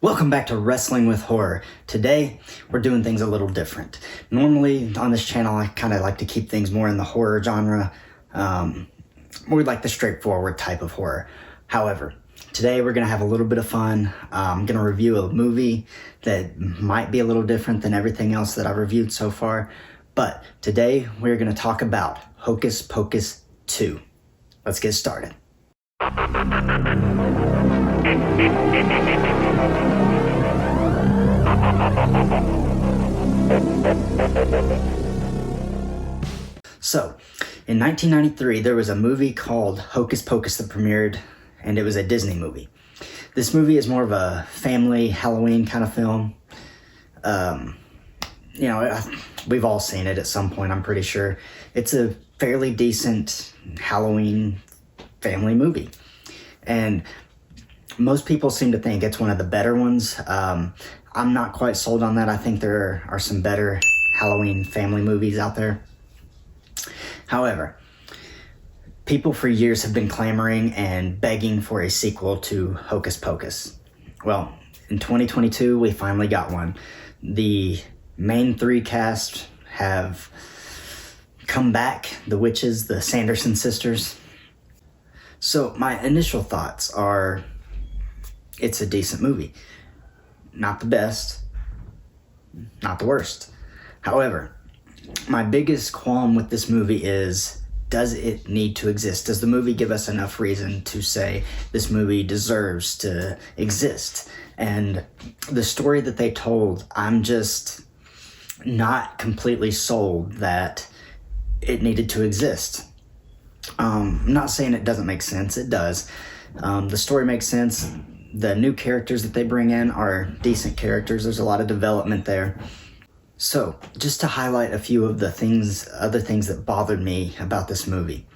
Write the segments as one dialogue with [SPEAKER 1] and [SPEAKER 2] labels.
[SPEAKER 1] Welcome back to Wrestling with Horror. Today, we're doing things a little different. Normally, on this channel, I kind of like to keep things more in the horror genre, more like the straightforward type of horror. However, today we're going to have a little bit of fun. I'm going to review a movie that might be a little different than everything else that I've reviewed so far. But today, we're going to talk about Hocus Pocus 2. Let's get started. So, in 1993, there was a movie called Hocus Pocus that premiered, and it was a Disney movie. This movie is more of a family Halloween kind of film. We've all seen it at some point, I'm pretty sure. It's a fairly decent Halloween family movie. And most people seem to think it's one of the better ones. I'm not quite sold on that. I think there are some better Halloween family movies out there. However, people for years have been clamoring and begging for a sequel to Hocus Pocus. Well, in 2022, we finally got one. The main three cast have come back, the witches, the Sanderson sisters. So my initial thoughts are, it's a decent movie. Not the best, not the worst. However, my biggest qualm with this movie is, does it need to exist? Does the movie give us enough reason to say this movie deserves to exist? And the story that they told, I'm just not completely sold that it needed to exist. I'm not saying it doesn't make sense, it does. The story makes sense. The new characters that they bring in are decent characters. There's a lot of development there. So, just to highlight a few of the other things that bothered me about this movie.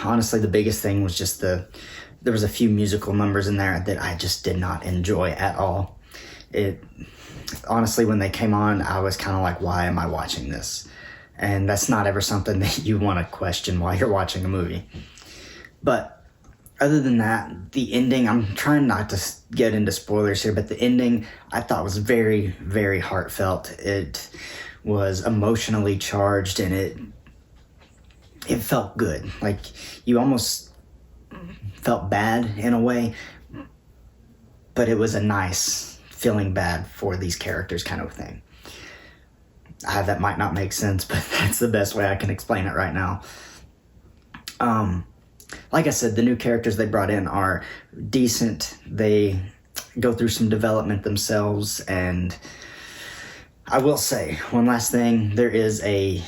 [SPEAKER 1] Honestly, the biggest thing was just there was a few musical numbers in there that I just did not enjoy at all. Honestly, when they came on, I was kind of like, why am I watching this? And that's not ever something that you want to question while you're watching a movie. But other than that, the ending, I'm trying not to get into spoilers here, but the ending I thought was very, very heartfelt. It was emotionally charged and it felt good. Like, you almost felt bad in a way, but it was a nice feeling bad for these characters kind of thing. That might not make sense, but that's the best way I can explain it right now. Like I said, the new characters they brought in are decent. They go through some development themselves, and I will say, one last thing, there is a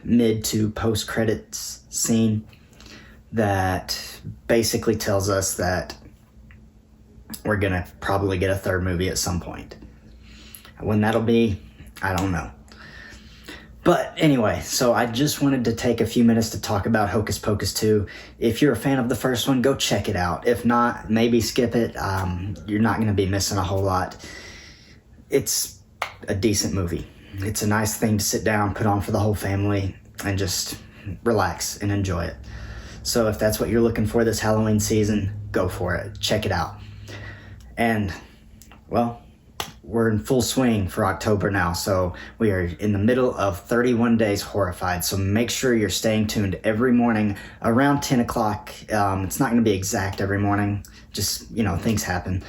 [SPEAKER 1] mid to post-credits scene that basically tells us that we're gonna probably get a third movie at some point. When that'll be, I don't know. But anyway, so I just wanted to take a few minutes to talk about Hocus Pocus 2. If you're a fan of the first one, go check it out. If not, maybe skip it. You're not going to be missing a whole lot. It's a decent movie. It's a nice thing to sit down, put on for the whole family, and just relax and enjoy it. So if that's what you're looking for this Halloween season, go for it. Check it out. And, well, we're in full swing for October now, so we are in the middle of 31 Days Horrified, so make sure you're staying tuned every morning around 10 o'clock. It's not going to be exact every morning, just, things happen.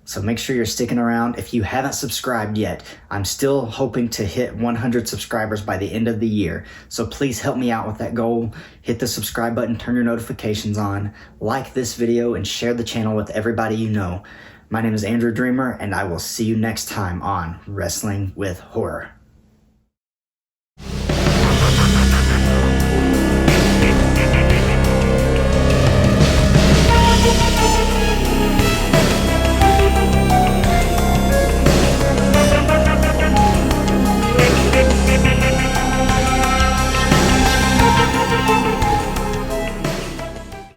[SPEAKER 1] So make sure you're sticking around. If you haven't subscribed yet, I'm still hoping to hit 100 subscribers by the end of the year, so please help me out with that goal. Hit the subscribe button, turn your notifications on, like this video, and share the channel with everybody you know. My name is Andrew Dreamer, and I will see you next time on Wrestling with Horror.